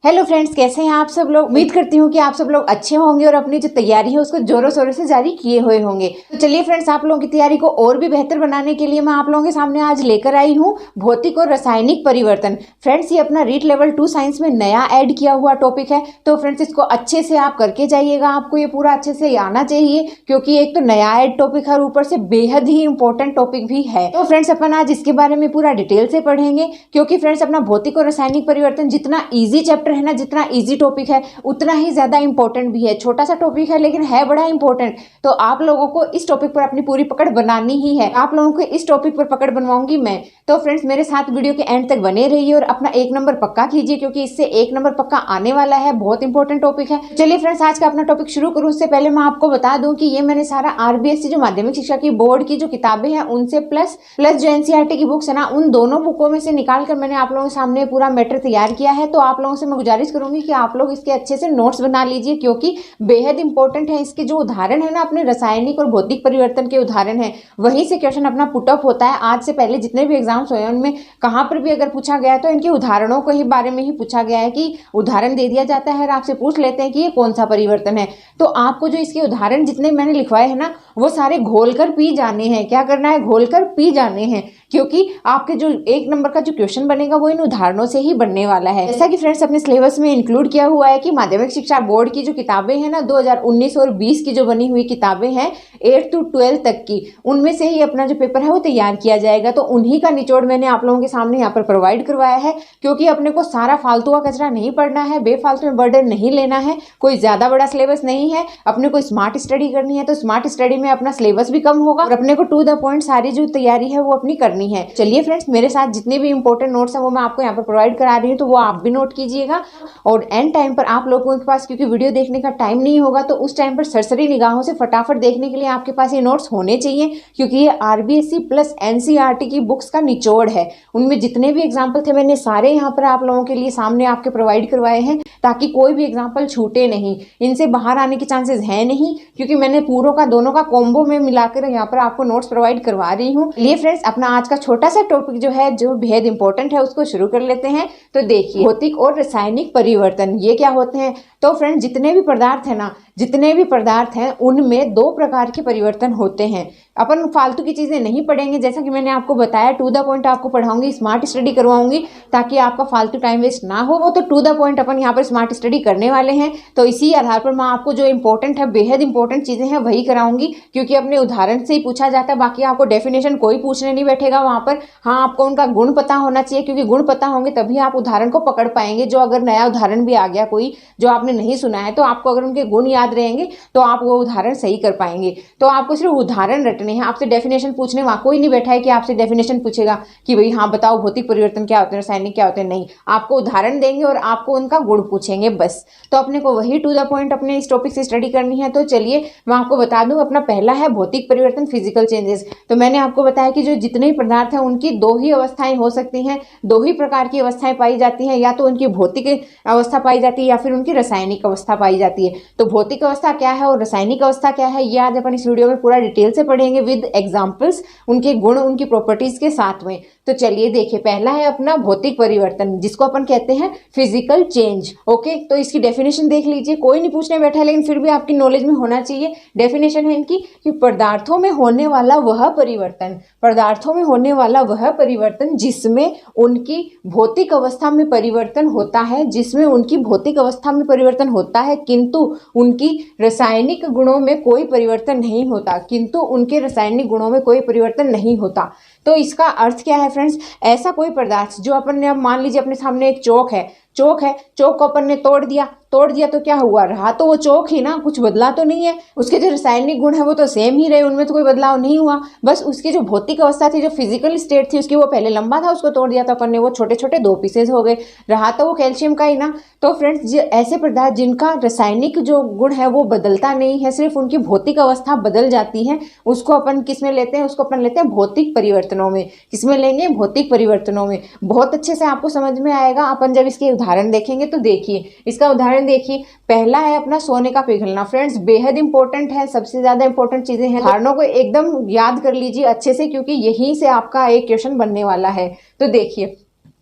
Hello friends, कैसे हैं आप सब लोग। उम्मीद करती हूँ कि आप सब लोग अच्छे होंगे और अपनी जो तैयारी है उसको जोरों शोरों से जारी किए हुए होंगे। तो चलिए फ्रेंड्स, आप लोगों की तैयारी को और भी बेहतर बनाने के लिए मैं आप लोगों के सामने आज लेकर आई हूँ भौतिक और रासायनिक परिवर्तन। फ्रेंड्स, ये अपना रीट लेवल 2 साइंस में नया ऐड किया हुआ टॉपिक है। तो फ्रेंड्स, इसको अच्छे से आप करके जाइएगा। आपको ये पूरा अच्छे से आना चाहिए क्योंकि एक तो नया ऐड टॉपिक है और ऊपर से बेहद ही इंपॉर्टेंट टॉपिक भी है। तो फ्रेंड्स, अपन आज इसके बारे में पूरा डिटेल से पढ़ेंगे क्योंकि फ्रेंड्स, अपना भौतिक और रासायनिक परिवर्तन जितना ईजी चैप्टर है ना, जितना ईजी टॉपिक है उतना ही ज्यादा इंपॉर्टेंट भी है। छोटा सा टॉपिक है लेकिन है बड़ा इंपॉर्टेंट। तो आप लोगों को इस टॉपिक पर अपनी पूरी पकड़ बनानी ही है। आप लोगों को इस टॉपिक पर पकड़ बनवाऊंगी मैं। तो फ्रेंड्स, मेरे साथ वीडियो के एंड तक बने रहिए और अपना 1 नंबर पक्का कीजिए क्योंकि इससे 1 नंबर पक्का आने वाला है। बहुत इंपॉर्टेंट टॉपिक है। चलिए फ्रेंड्स, आज का अपना टॉपिक शुरू करूं उससे पहले मैं आपको बता दूं कि ये मैंने सारा आरबीएससी जो माध्यमिक शिक्षा की बोर्ड की जो किताबें हैं उनसे प्लस जो एनसीईआरटी की बुक्स है ना, उन दोनों बुकों में से निकालकर मैंने आप लोगों के सामने पूरा मैटर तैयार किया है। तो आप लोगों से मैं गुजारिश करूंगी कि आप लोग इसके अच्छे से नोट्स बना लीजिए क्योंकि बेहद इंपॉर्टेंट है। इसके जो उदाहरण है ना, अपने रासायनिक और भौतिक परिवर्तन के उदाहरण है, वहीं से क्वेश्चन अपना पुट अप होता है। आज से पहले जितने भी एग्जाम्स हुए उनमें कहां पर भी अगर पूछा गया तो इनके उदाहरणों को ही बारे में ही पूछा गया है कि उदाहरण दे दिया जाता है और आपसे पूछ लेते हैं कि ये कौन सा परिवर्तन है। तो आपको जो इसके उदाहरण जितने मैंने लिखवाए हैं ना, वो सारे घोलकर पी जाने हैं। क्या करना है? घोलकर पी जाने हैं क्योंकि आपके जो 1 नंबर का जो क्वेश्चन बनेगा वो इन उदाहरणों से ही बनने वाला है। जैसा कि फ्रेंड्स, अपने सिलेबस में इंक्लूड किया हुआ है कि माध्यमिक शिक्षा बोर्ड की जो किताबें हैं ना, 2019 और 20 की जो बनी हुई किताबें हैं 8 to 12 तक की, उनमें से ही अपना जो पेपर है वो तैयार किया जाएगा। तो उन्हीं का निचोड़ मैंने आप लोगों के सामने यहाँ पर प्रोवाइड करवाया है क्योंकि अपने को सारा फालतू का कचरा नहीं पढ़ना है, बेफालतू में बर्डन नहीं लेना है। कोई ज्यादा बड़ा सिलेबस नहीं है। अपने को स्मार्ट स्टडी करनी है तो स्मार्ट स्टडी में अपना सिलेबस भी कम होगा और अपने को टू द पॉइंट सारी जो तैयारी है वो अपनी करनी है। चलिए फ्रेंड्स, मेरे साथ जितने भी इंपॉर्टेंट नोट्स हैं वो मैं आपको यहाँ पर प्रोवाइड करा रही हूँ, तो वो आप भी नोट कीजिएगा। और एंड टाइम पर आप लोगों के पास क्योंकि वीडियो देखने का टाइम नहीं होगा तो उस टाइम पर सरसरी निगाहों से फटाफट देखने के लिए आपके पास ये नोट्स होने चाहिए क्योंकि ये आरबीएससी प्लस एनसीईआरटी की बुक्स का निचोड़ है। उनमें जितने भी एग्जाम्पल थे मैंने सारे यहाँ पर आप लोगों के लिए सामने आपके प्रोवाइड करवाए हैं ताकि कोई भी एग्जाम्पल छूटे नहीं। इनसे बाहर आने के चांसेस है नहीं क्योंकि मैंने पूरों का दोनों का कॉम्बो में मिलाकर यहाँ पर आपको नोट्स प्रोवाइड करवा रही हूँ। लिए फ्रेंड्स, अपना आज का छोटा सा टॉपिक जो है जो बेहद इंपॉर्टेंट है उसको शुरू कर लेते हैं। तो देखिए, भौतिक और रासायनिक परिवर्तन ये क्या होते हैं। तो फ्रेंड्स, जितने भी पदार्थ है ना, जितने भी पदार्थ हैं उनमें 2 प्रकार के परिवर्तन होते हैं। अपन फालतू की चीजें नहीं पढ़ेंगे, जैसा कि मैंने आपको बताया टू द पॉइंट आपको पढ़ाऊंगी, स्मार्ट स्टडी करवाऊंगी ताकि आपका फालतू टाइम वेस्ट ना हो। वो तो टू द पॉइंट अपन यहाँ पर स्मार्ट स्टडी करने वाले हैं। तो इसी आधार पर मैं आपको जो इंपॉर्टेंट है, बेहद इंपॉर्टेंट चीजें हैं वही कराऊंगी क्योंकि अपने उदाहरण से ही पूछा जाता है। बाकी आपको डेफिनेशन कोई पूछने नहीं बैठेगा वहां पर। हाँ, आपको उनका गुण पता होना चाहिए क्योंकि गुण पता होंगे तभी आप उदाहरण को पकड़ पाएंगे। जो अगर नया उदाहरण भी आ गया कोई जो आपने नहीं सुना है तो आपको अगर उनके गुण याद रहेंगे तो आप वो उदाहरण सही कर पाएंगे। तो आपको सिर्फ उदाहरण रटने हैं, आपसे डेफिनेशन पूछने वहां कोई नहीं बैठा है कि आपसे डेफिनेशन पूछेगा कि भाई हाँ बताओ भौतिक परिवर्तन क्या होते हैं, रासायनिक क्या होते हैं। नहीं, आपको उदाहरण देंगे और आपको उनका गुण पूछेंगे बस। तो अपने को वही टू द पॉइंट अपने इस टॉपिक से स्टडी करनी है। तो चलिए मैं आपको बता दूं, अपना पहला है भौतिक परिवर्तन, फिजिकल चेंजेस। तो मैंने आपको बताया कि जो जितने भी पदार्थ हैं उनकी 2 ही अवस्थाएं हो सकती हैं, 2 ही प्रकार की अवस्थाएं पाई जाती हैं, या तो उनकी भौतिक अवस्था पाई जाती है या फिर उनकी रासायनिक अवस्था पाई जाती है। तो भौतिक अवस्था क्या है और रासायनिक अवस्था क्या है ये आज अपन इस वीडियो में पूरा डिटेल से पढ़ेंगे विद एग्जांपल्स, उनके गुण उनकी प्रॉपर्टीज के साथ में। तो चलिए देखिए, पहला है अपना भौतिक परिवर्तन जिसको अपन कहते हैं फिजिकल चेंज। ओके, तो इसकी डेफिनेशन देख लीजिए। कोई नहीं पूछने बैठा है लेकिन फिर भी आपकी नॉलेज में होना चाहिए। डेफिनेशन है इनकी कि पदार्थों में होने वाला वह परिवर्तन, पदार्थों में होने वाला वह परिवर्तन जिसमें उनकी भौतिक अवस्था में परिवर्तन होता है, जिसमें उनकी भौतिक अवस्था में परिवर्तन होता है किंतु उनकी रासायनिक गुणों में कोई परिवर्तन नहीं होता, किंतु उनके रासायनिक गुणों में कोई परिवर्तन नहीं होता। तो इसका अर्थ क्या है फ्रेंड्स? ऐसा कोई पदार्थ जो अपन ने, अब मान लीजिए अपने सामने एक चौक है, चौक को अपन ने तोड़ दिया तो क्या हुआ? रहा तो वो चौक ही ना, कुछ बदला तो नहीं है। उसके जो रासायनिक गुण है वो तो सेम ही रहे, उनमें तो कोई बदलाव नहीं हुआ। बस उसकी जो भौतिक अवस्था थी, जो फिजिकल स्टेट थी उसकी, वो पहले लंबा था, उसको तोड़ दिया तो अपन ने, वो छोटे छोटे 2 पीसेज हो गए। रहा तो वो कैल्शियम का ही ना। तो फ्रेंड्स, ऐसे पदार्थ जिनका रासायनिक जो गुण है वो बदलता नहीं है, सिर्फ उनकी भौतिक अवस्था बदल जाती है, उसको अपन किस में लेते हैं? उसको अपन लेते हैं भौतिक परिवर्तनों में। किसमें लेंगे? भौतिक परिवर्तनों में। बहुत अच्छे से आपको समझ में आएगा अपन जब इसके उदाहरण देखेंगे। तो देखिए, इसका उदाहरण देखिए। पहला है अपना सोने का पिघलना। फ्रेंड्स, बेहद इंपॉर्टेंट है, सबसे ज्यादा इंपॉर्टेंट चीजें हैं। धारणों को एकदम याद कर लीजिए अच्छे से क्योंकि यहीं से आपका एक क्वेश्चन बनने वाला है। तो देखिए,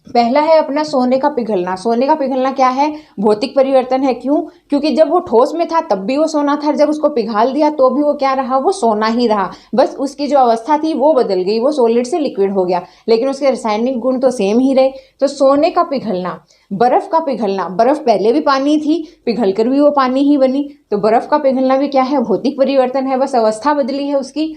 पहला है अपना सोने का पिघलना। सोने का पिघलना क्या है? भौतिक परिवर्तन है। क्यों? क्योंकि जब वो ठोस में था तब भी वो सोना था, जब उसको पिघाल दिया तो भी वो क्या रहा? वो सोना ही रहा, बस उसकी जो अवस्था थी वो बदल गई, वो सॉलिड से लिक्विड हो गया, लेकिन उसके रासायनिक गुण तो सेम ही रहे। तो सोने का पिघलना। बर्फ का पिघलना, बर्फ पहले भी पानी थी, पिघल कर भी वो पानी ही बनी, तो बर्फ का पिघलना भी क्या है? भौतिक परिवर्तन है, बस अवस्था बदली है उसकी।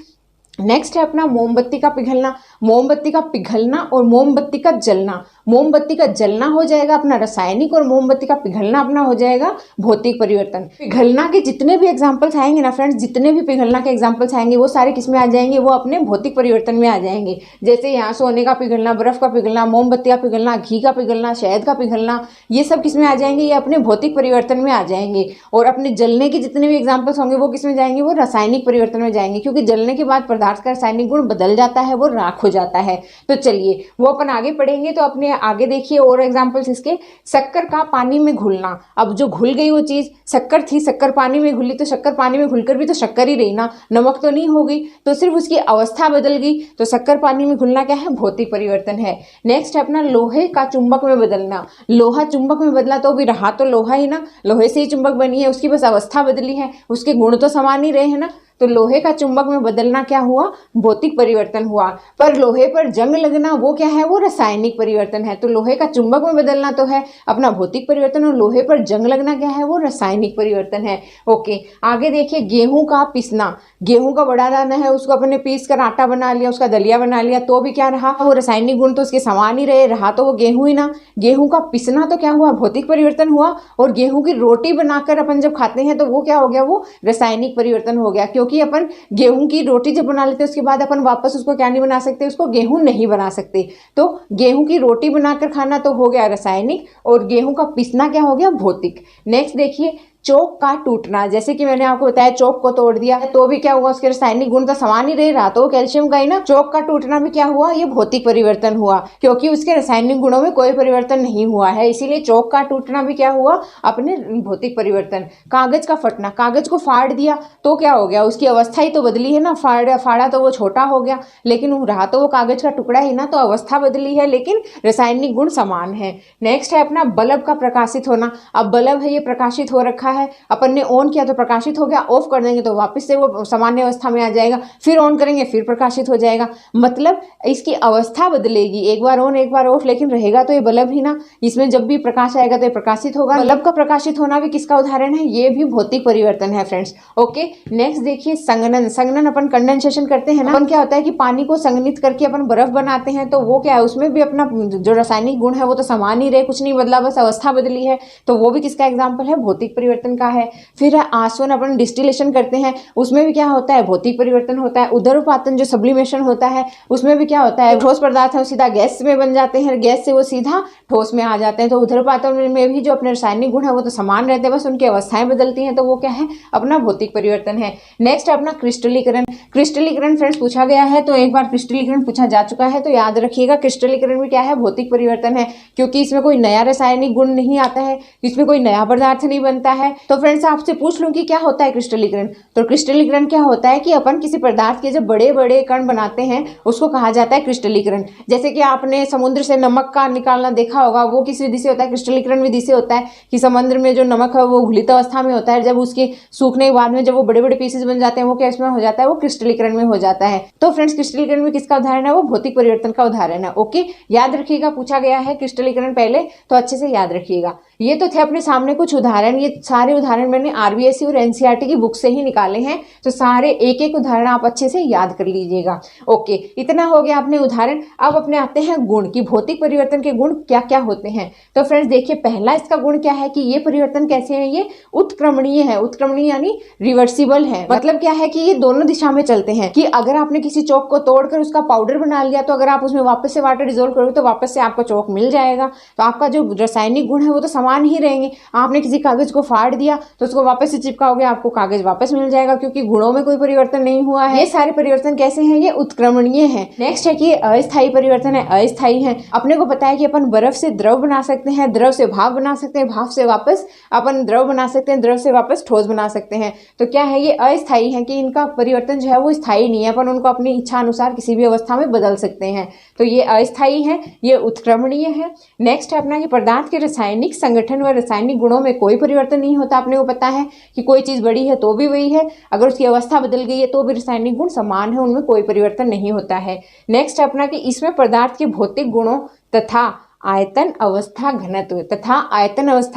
नेक्स्ट है अपना मोमबत्ती का पिघलना। मोमबत्ती का पिघलना और मोमबत्ती का जलना। मोमबत्ती का जलना हो जाएगा अपना रासायनिक और मोमबत्ती का पिघलना अपना हो जाएगा भौतिक परिवर्तन। पिघलना के जितने भी एग्जांपल्स आएंगे ना फ्रेंड्स, जितने भी पिघलना के एग्जांपल्स आएंगे वो सारे किस में आ जाएंगे? वो अपने भौतिक परिवर्तन में आ जाएंगे। जैसे यहाँ सोने का पिघलना, बर्फ का पिघलना, मोमबत्ती का पिघलना, घी का पिघलना, शहद का पिघलना, ये सब किस में आ जाएंगे? ये अपने भौतिक परिवर्तन में आ जाएंगे। और अपने जलने के जितने भी एग्जाम्पल्स होंगे वो किस में जाएंगे? वो रासायनिक परिवर्तन में जाएंगे, क्योंकि जलने के बाद पदार्थ का रासायनिक गुण बदल जाता है, वो राख हो जाता है। तो चलिए वो अपन आगे पढ़ेंगे। तो अपने आगे देखिए और एग्जांपल्स इसके। शक्कर का पानी में घुलना। अब जो घुल गई वो चीज, शक्कर थी, शक्कर पानी में घुली, तो शक्कर पानी में घुलकर भी तो शक्कर ही रही ना, नमक तो नहीं हो गई, तो सिर्फ उसकी अवस्था बदल गई। तो शक्कर पानी में घुलना क्या है? भौतिक परिवर्तन है। नेक्स्ट है अपना लोहे का चुंबक में बदलना। लोहा चुंबक में बदला तो भी रहा तो लोहा ही ना, लोहे से ही चुंबक बनी है, उसकी बस अवस्था बदली है, उसके गुण तो समान ही रहे हैं ना। तो लोहे का चुंबक में बदलना क्या हुआ? भौतिक परिवर्तन हुआ। पर लोहे पर जंग लगना वो क्या है? वो रासायनिक परिवर्तन है। तो लोहे का चुंबक में बदलना तो है अपना भौतिक परिवर्तन, और लोहे पर जंग लगना क्या है? वो रासायनिक परिवर्तन है। ओके, आगे देखिए गेहूं का पिसना। गेहूं का बड़ा दाना है, उसको अपने पीस कर आटा बना लिया, उसका दलिया बना लिया, तो भी क्या रहा? वो रासायनिक गुण तो उसके समान ही रहे, रहा तो वो गेहूं ही ना। गेहूं का पिसना तो क्या हुआ? भौतिक परिवर्तन हुआ। और गेहूं की रोटी बनाकर अपन जब खाते हैं तो वो क्या हो गया? वो रासायनिक परिवर्तन हो गया, क्योंकि अपन गेहूं की रोटी जब बना लेते हैं उसके बाद अपन वापस उसको क्या नहीं बना सकते? उसको गेहूं नहीं बना सकते। तो गेहूं की रोटी बनाकर खाना तो हो गया रासायनिक, और गेहूं का पिसना क्या हो गया? भौतिक। नेक्स्ट देखिए चौक का टूटना। जैसे कि मैंने आपको बताया चौक को तोड़ दिया तो भी क्या हुआ? उसके रासायनिक गुण तो समान ही रहे, रहा तो कैल्शियम का ही ना। चौक का टूटना भी क्या हुआ? ये भौतिक परिवर्तन हुआ, क्योंकि उसके रासायनिक गुणों में कोई परिवर्तन नहीं हुआ है, इसीलिए चौक का टूटना भी क्या हुआ? अपने भौतिक परिवर्तन। कागज का फटना। कागज को फाड़ दिया तो क्या हो गया? उसकी अवस्था ही तो बदली है ना, फाड़ा तो वो छोटा हो गया, लेकिन रहा तो वो कागज का टुकड़ा ही ना, तो अवस्था बदली है लेकिन रासायनिक गुण समान है। नेक्स्ट है अपना बल्ब का प्रकाशित होना। अब बल्ब है ये प्रकाशित हो रखा है, अपन ने ऑन किया तो प्रकाशित हो गया, ऑफ कर देंगे तो वापस से वो सामान्य अवस्था में आ जाएगा, फिर ऑन करेंगे फिर प्रकाशित हो जाएगा। मतलब इसकी अवस्था बदलेगी, एक बार ऑन एक बार ऑफ, लेकिन रहेगा तो ये बल्ब ही ना। इसमें जब भी प्रकाश आएगा तो ये प्रकाशित होगा। बल्ब का प्रकाशित होना भी किसका उदाहरण है? ये भी भौतिक परिवर्तन है फ्रेंड्स। ओके, नेक्स्ट देखिए संघनन। संघनन अपन कंडेंसेशन करते हैं ना, अपन क्या होता है कि पानी को संघनित करके अपन बर्फ बनाते हैं, तो वो क्या है? उसमें भी अपना जो रासायनिक गुण है वो तो समान ही रहे, कुछ नहीं बदला, बस अवस्था बदली है। तो वो भी किसका एग्जाम्पल है? भौतिक परिवर्तन का है। फिर है आसवन, अपन डिस्टिलेशन करते हैं, उसमें भी क्या होता है? भौतिक परिवर्तन होता है। उदरपातन जो सब्लिमेशन होता है उसमें भी क्या होता है? ठोस पदार्थ है वो सीधा गैस में बन जाते हैं, गैस से वो सीधा ठोस में आ जाते हैं। तो उदरपातन में भी जो अपने रासायनिक गुण है वो तो समान रहते हैं, बस उनकी अवस्थाएं बदलती हैं, तो वो क्या है? अपना भौतिक परिवर्तन है। नेक्स्ट अपना क्रिस्टलीकरण। क्रिस्टलीकरण फ्रेंड्स पूछा गया है, तो एक बार क्रिस्टलीकरण पूछा जा चुका है, तो याद रखिएगा क्रिस्टलीकरण भी क्या है? भौतिक परिवर्तन है, क्योंकि इसमें कोई नया रासायनिक गुण नहीं आता है, इसमें कोई नया पदार्थ नहीं बनता है। तो फ्रेंड्स आपसे पूछ लूं कि क्या होता है क्रिस्टलीकरण? तो क्रिस्टलीकरण क्या होता है कि अपन किसी पदार्थ के जब बड़े बड़े कण बनाते हैं उसको कहा जाता है क्रिस्टलीकरण। जैसे कि आपने समुद्र से नमक का निकालना देखा होगा, वो किस विधि से होता है? क्रिस्टलीकरण विधि से होता है, कि समुद्र में जो नमक है वो घुलित अवस्था में होता है, जब उसके सूखने के बाद में जब वो बड़े बड़े पीसेस बन जाते हैं वो क्या इसमें हो जाता है? वो क्रिस्टलीकरण में हो जाता है। तो फ्रेंड्स क्रिस्टलीकरण में किसका उदाहरण है? वो भौतिक परिवर्तन का उदाहरण है। ओके, याद रखिएगा, पूछा गया है क्रिस्टलीकरण पहले, तो अच्छे से याद रखिएगा। ये तो थे अपने सामने कुछ उदाहरण, ये सारे उदाहरण मैंने आरबीएससी और एनसीईआरटी की बुक से ही निकाले हैं, तो सारे एक एक उदाहरण आप अच्छे से याद कर लीजिएगा। ओके, इतना हो गया अपने उदाहरण। अब अपने आते हैं गुण, कि भौतिक परिवर्तन के गुण क्या क्या होते हैं। तो फ्रेंड्स देखिए, पहला इसका गुण क्या है कि ये परिवर्तन कैसे है? ये उत्क्रमणीय है। उत्क्रमणीय यानी रिवर्सिबल है। मतलब क्या है कि ये दोनों दिशा में चलते हैं, कि अगर आपने किसी चौक को तोड़कर उसका पाउडर बना लिया, तो अगर आप उसमें वापस से वाटर डिजोल्व करोगे तो वापस से आपको चौक मिल जाएगा। तो आपका जो रासायनिक गुण है वो तो समान ही रहेंगे। आपने किसी कागज को फाड़ काट दिया तो उसको वापस से चिपकाओगे, आपको कागज वापस मिल जाएगा, क्योंकि गुणों में कोई परिवर्तन नहीं हुआ है। ये सारे परिवर्तन कैसे हैं? ये उत्क्रमणीय हैं। नेक्स्ट है कि अस्थायी परिवर्तन है, अस्थायी है। अपने को पता है कि अपन बर्फ से द्रव बना सकते हैं, द्रव से भाप बना सकते हैं, भाप से वापस अपन द्रव बना सकते हैं, द्रव से वापस ठोस बना सकते हैं। तो क्या है? ये अस्थायी है कि इनका परिवर्तन जो है वो स्थायी नहीं है, अपन उनको अपनी इच्छा अनुसार किसी भी अवस्था में बदल सकते हैं। तो ये अस्थायी है, ये उत्क्रमणीय है। नेक्स्ट है अपना कि पदार्थ के रासायनिक संगठन व रासायनिक गुणों में कोई परिवर्तन नहीं होता। अपने को पता है कि कोई चीज बड़ी है तो भी वही है, अगर उसकी अवस्था बदल गई है तो भी रासायनिक गुण समान है, उनमें कोई परिवर्तन नहीं होता है। नेक्स्ट है अपना कि इसमें पदार्थ के भौतिक गुणों तथा आयतन अवस्था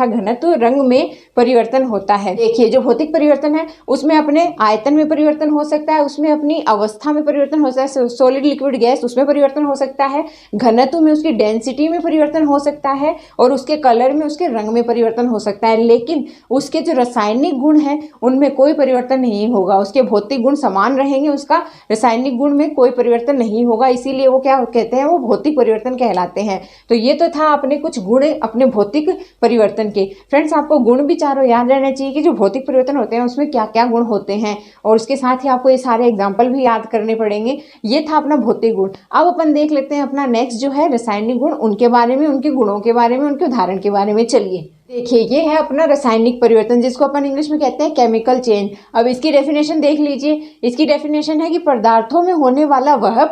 घनत्व रंग में परिवर्तन होता है। देखिए, जो भौतिक परिवर्तन है उसमें अपने आयतन में परिवर्तन हो सकता है, उसमें अपनी अवस्था में परिवर्तन हो सकता है, सॉलिड लिक्विड गैस उसमें परिवर्तन हो सकता है, घनत्व में उसकी डेंसिटी में परिवर्तन हो सकता है, और उसके कलर में, उसके रंग में परिवर्तन हो सकता है। लेकिन उसके जो रासायनिक गुण है उनमें कोई परिवर्तन नहीं होगा। उसके भौतिक गुण समान रहेंगे, उसका रासायनिक गुण में कोई परिवर्तन नहीं होगा, इसीलिए वो क्या कहते हैं? वो भौतिक परिवर्तन कहलाते हैं। तो ये तो था अपने कुछ गुण अपने भौतिक परिवर्तन के। फ्रेंड्स, आपको गुण भी चारों याद रहना चाहिए कि जो भौतिक परिवर्तन होते हैं उसमें क्या क्या गुण होते हैं, और उसके साथ ही आपको ये सारे एग्जाम्पल भी याद करने पड़ेंगे। ये था अपना भौतिक गुण। अब अपन देख लेते हैं अपना नेक्स्ट जो है रासायनिक गुण, उनके बारे में, उनके गुणों के बारे में, उनके उदाहरण के बारे में। चलिए देखिए, ये है अपना रासायनिक परिवर्तन, जिसको अपन इंग्लिश में कहते हैं केमिकल चेंज। अब इसकी डेफिनेशन देख लीजिए। इसकी डेफिनेशन है कि पदार्थों में होने वाला वह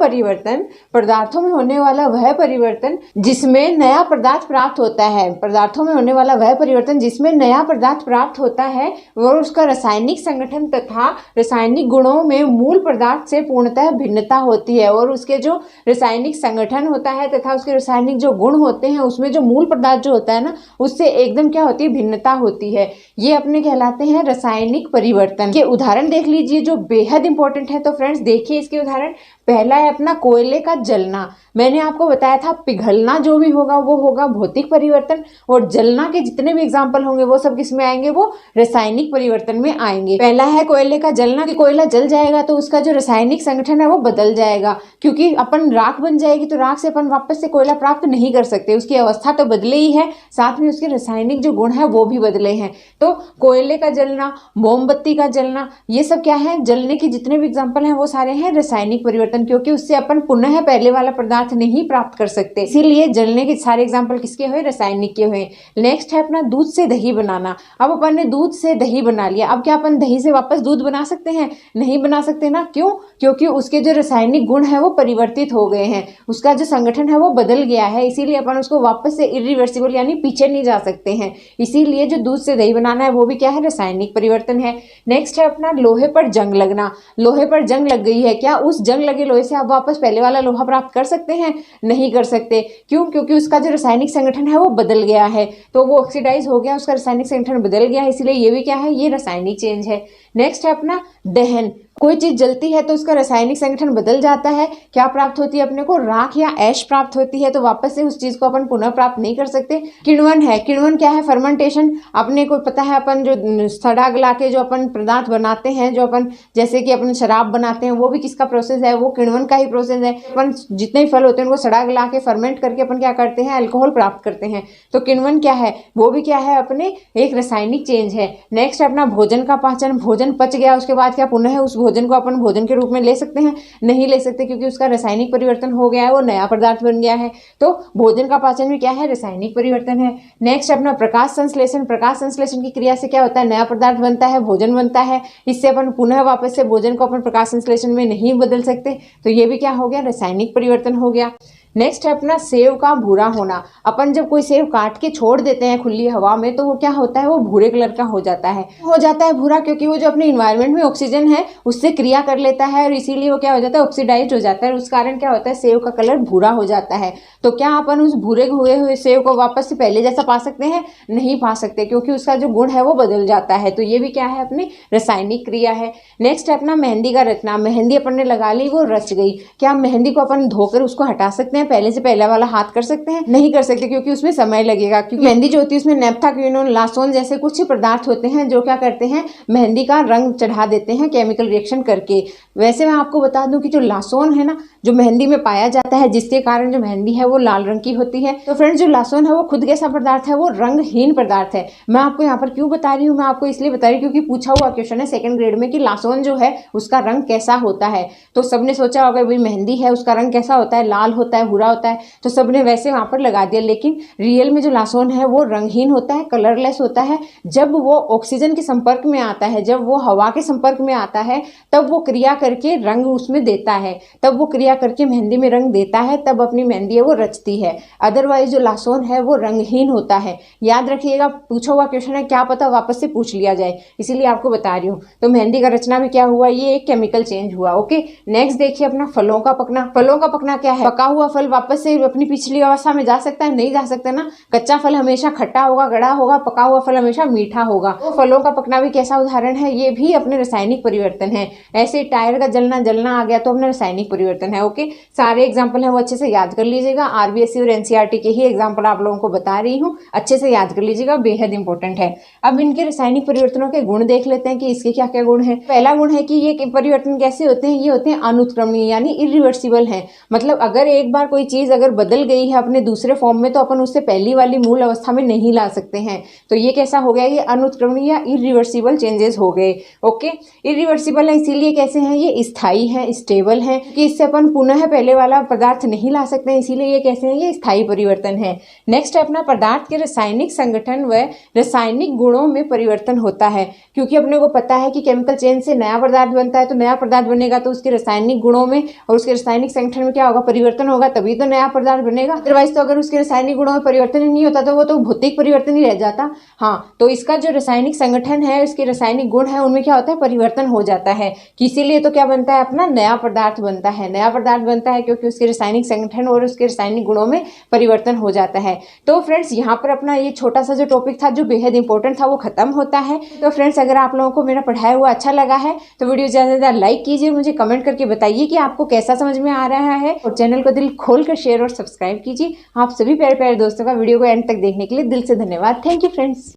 परिवर्तन जिसमें नया पदार्थ प्राप्त होता है, पदार्थों में होने वाला वह परिवर्तन जिसमें नया पदार्थ प्राप्त होता है, और उसका रासायनिक संगठन तथा रासायनिक गुणों में मूल पदार्थ से पूर्णतः भिन्नता होती है। और उसके जो रासायनिक संगठन होता है तथा उसके रासायनिक जो गुण होते हैं, उसमें जो मूल पदार्थ जो होता है ना, उससे एकदम क्या होती है? भिन्नता होती है। ये अपने कहलाते हैं रासायनिक परिवर्तन। के उदाहरण देख लीजिए जो बेहद इंपॉर्टेंट है। तो फ्रेंड्स देखिए इसके उदाहरण। पहला है अपना कोयले का जलना। मैंने आपको बताया था पिघलना जो भी होगा वो होगा भौतिक परिवर्तन, और जलना के जितने भी एग्जाम्पल होंगे वो सब किसमें आएंगे? वो रासायनिक परिवर्तन में आएंगे। पहला है कोयले का जलना, कि कोयला जल जाएगा तो उसका जो रासायनिक संगठन है वो बदल जाएगा, क्योंकि अपन राख बन जाएगी तो राख से अपन वापस से कोयला प्राप्त नहीं कर सकते। उसकी अवस्था तो बदले ही है, साथ में उसके रासायनिक जो गुण है वो भी बदले हैं। तो कोयले का जलना, मोमबत्ती का जलना, ये सब क्या है? जलने के जितने भी एग्जाम्पल हैं वो सारे हैं रासायनिक परिवर्तन, क्योंकि उससे अपन पुनः पहले वाला पदार्थ नहीं प्राप्त कर सकते। इसीलिए जलने के सारे एग्जाम्पल किसके हुए? रासायनिक के हुए। नेक्स्ट है अपना दूध से दही बनाना। अब अपन ने दूध से दही बना लिया, अब क्या अपन दही से वापस दूध बना सकते हैं? नहीं बना सकते ना। क्यों? क्योंकि उसके जो रासायनिक गुण है वो परिवर्तित हो गए हैं, उसका जो संगठन है वो बदल गया है, इसीलिए अपन उसको वापस से इरिवर्सिबल यानी पीछे नहीं जा सकते हैं। इसीलिए जो दूध से दही बनाना है वो भी क्या है? रासायनिक परिवर्तन है। नेक्स्ट है अपना लोहे पर जंग लगना। लोहे पर जंग लग गई है, क्या उस जंग लगे लोहे से आप वापस पहले वाला लोहा प्राप्त कर सकते हैं? नहीं कर सकते। क्यों? क्योंकि उसका जो रासायनिक संगठन है वो बदल गया है, तो वो ऑक्सीडाइज हो गया, उसका रासायनिक संगठन बदल गया है, इसलिए ये भी क्या है? ये रासायनिक चेंज है। नेक्स्ट है अपना दहन। कोई चीज जलती है तो उसका रासायनिक संगठन बदल जाता है, क्या प्राप्त होती है अपने को? राख या ऐश प्राप्त होती है, तो वापस से उस चीज को अपन पुनः प्राप्त नहीं कर सकते। किण्वन है। किण्वन क्या है? फर्मेंटेशन। अपने को पता है अपन जो सड़ा गला के जो अपन पदार्थ बनाते हैं, जो अपन जैसे कि अपन शराब बनाते हैं, वो भी किसका प्रोसेस है? वो किण्वन का ही प्रोसेस है। अपन जितने भी फल होते हैं उनको सड़ा गला के फर्मेंट करके अपन क्या करते हैं? अल्कोहल प्राप्त करते हैं। तो किण्वन क्या है? वो भी क्या है? अपने एक रासायनिक चेंज है। नेक्स्ट अपना भोजन का पाचन। भोजन पच गया, उसके बाद क्या पुनः उस भोजन को अपन भोजन के रूप में ले सकते हैं? नहीं ले सकते, क्योंकि उसका रासायनिक परिवर्तन हो गया है, वो नया पदार्थ बन गया है। तो भोजन का पाचन भी क्या है? रासायनिक परिवर्तन है। नेक्स्ट अपना प्रकाश संश्लेषण। प्रकाश संश्लेषण की क्रिया से क्या होता है? नया पदार्थ बनता है, भोजन बनता है। इससे अपन पुनः वापस से भोजन को अपन प्रकाश संश्लेषण में नहीं बदल सकते, तो ये भी क्या हो गया? रासायनिक परिवर्तन हो गया। नेक्स्ट है अपना सेव का भूरा होना। अपन जब कोई सेव काट के छोड़ देते हैं खुली हवा में तो वो क्या होता है? वो भूरे कलर का हो जाता है भूरा, क्योंकि वो जो अपने इन्वायरमेंट में ऑक्सीजन है उससे क्रिया कर लेता है, और इसीलिए वो क्या हो जाता है? ऑक्सीडाइज हो जाता है, और उस कारण क्या होता है? सेव का कलर भूरा हो जाता है। तो क्या अपन उस भूरे हुए हुए सेव को वापस से पहले जैसा पा सकते हैं? नहीं पा सकते, क्योंकि उसका जो गुण है वो बदल जाता है। तो ये भी क्या है? अपनी रासायनिक क्रिया है। नेक्स्ट है अपना मेहंदी का रचना। मेहंदी अपन ने लगा ली, वो रच गई, क्या मेहंदी को अपन धोकर उसको हटा सकते हैं? पहले से पहला वाला हाथ कर सकते हैं? नहीं कर सकते, क्योंकि उसमें समय लगेगा, क्योंकि मेहंदी जो होती है उसमें नैप्थाक्विनोन, लासोन जैसे कुछ पदार्थ होते हैं जो क्या करते हैं, मेहंदी का रंग चढ़ा देते हैं केमिकल रिएक्शन करके। वैसे मैं आपको बता दूं कि जो लासोन है ना, जो मेहंदी में पाया जाता है, जिसके कारण जो मेहंदी है वो लाल रंग की होती है। तो फ्रेंड्स, जो लासोन है वो खुद कैसा पदार्थ है, वो रंगहीन पदार्थ है। मैं आपको यहाँ पर क्यों बता रही हूँ, मैं आपको इसलिए बता रही हूँ क्योंकि पूछा हुआ क्वेश्चन है सेकंड ग्रेड में कि लासोन जो है उसका रंग कैसा होता है। तो सबने सोचा होगा भाई मेहंदी है उसका रंग कैसा होता है, लाल होता है, भूरा होता है, तो सबने वैसे वहां पर लगा दिया। लेकिन रियल में जो लासोन है वो रंगहीन होता है, कलरलेस होता है। जब वो ऑक्सीजन के संपर्क में आता है, जब वो हवा के संपर्क में आता है, तब वो क्रिया करके रंग उसमें देता है, तब वो क्रिया करके मेहंदी में रंग देता है, तब अपनी मेहंदी है वो रचती है। अदरवाइज जो लासोन है वो रंगहीन होता है। याद रखिएगा, पूछा हुआ क्वेश्चन है, क्या पता वापस से पूछ लिया जाए, इसीलिए आपको बता रही हूँ। तो मेहंदी का रचना में क्या हुआ, ये एक केमिकल चेंज हुआ। ओके, नेक्स्ट देखिए अपना फलों का पकना। फलों का पकना क्या है? पका हुआ फल वापस से अपनी पिछली अवस्था में जा सकता है? नहीं जा सकता ना। कच्चा फल हमेशा खट्टा होगा, गड़ा होगा, पका हुआ फल हमेशा मीठा होगा। तो फलों का पकना भी कैसा उदाहरण है, ये भी अपने रासायनिक परिवर्तन है। ऐसे टायर का जलना आ गया तो अपना रासायनिक परिवर्तन है। ओके, सारे एग्जाम्पल है वो अच्छे से याद कर लीजिएगा। आरबीएससी और एनसीईआरटी के ही एग्जाम्पल आप लोगों को बता रही हूँ, अच्छे से याद कर लीजिएगा, बेहद इंपॉर्टेंट है। अब इनके रासायनिक परिवर्तनों के गुण देख लेते हैं कि इसके क्या क्या गुण है। पहला गुण है कि ये परिवर्तन कैसे होते हैं, ये होते हैं अनुत्क्रमणीय, यानी इरिवर्सिबल है। मतलब अगर एक बार कोई चीज अगर बदल गई है अपने दूसरे फॉर्म में, तो अपन उससे पहली वाली मूल अवस्था में नहीं ला सकते हैं। तो ये कैसा हो गया, ये अनुत्क्रमणीय या इरिवर्सिबल चेंजेस हो गए। ओके, इरिवर्सिबल है इसीलिए कैसे हैं, ये स्थायी है, स्टेबल है, कि इससे अपन पुनः पहले वाला पदार्थ नहीं ला सकते हैं, इसीलिए ये कैसे हैं, ये स्थायी परिवर्तन है। नेक्स्ट है अपना पदार्थ के रासायनिक संगठन व रासायनिक गुणों में परिवर्तन होता है। क्योंकि अपने को पता है कि केमिकल चेंज से नया पदार्थ बनता है, तो नया पदार्थ बनेगा तो उसके रासायनिक गुणों में और उसके रासायनिक संगठन में क्या होगा, परिवर्तन होगा, तभी तो नया पदार्थ बनेगा। अदरवाइज तो अगर उसके रासायनिक गुणों में परिवर्तन ही नहीं होता तो वो तो भौतिक परिवर्तन ही रह जाता। हाँ, तो इसका जो रासायनिक संगठन है, उसके रासायनिक गुण है, उनमें क्या होता है, परिवर्तन हो जाता है। इसीलिए तो क्या बनता है, अपना नया पदार्थ बनता है। नया पदार्थ बनता है क्योंकि उसके रासायनिक संगठन और उसके रासायनिक गुणों में परिवर्तन हो जाता है। तो फ्रेंड्स, यहाँ पर अपना ये छोटा सा जो टॉपिक था, जो बेहद इंपॉर्टेंट था, वो खत्म होता है। तो फ्रेंड्स, अगर आप लोगों को मेरा पढ़ाया हुआ अच्छा लगा है तो वीडियो ज़्यादा से ज़्यादा लाइक कीजिए, मुझे कमेंट करके बताइए कि आपको कैसा समझ में आ रहा है, और चैनल को दिल खोल कर शेयर और सब्सक्राइब कीजिए। आप सभी प्यारे प्यारे दोस्तों का वीडियो को एंड तक देखने के लिए दिल से धन्यवाद। Thank you friends.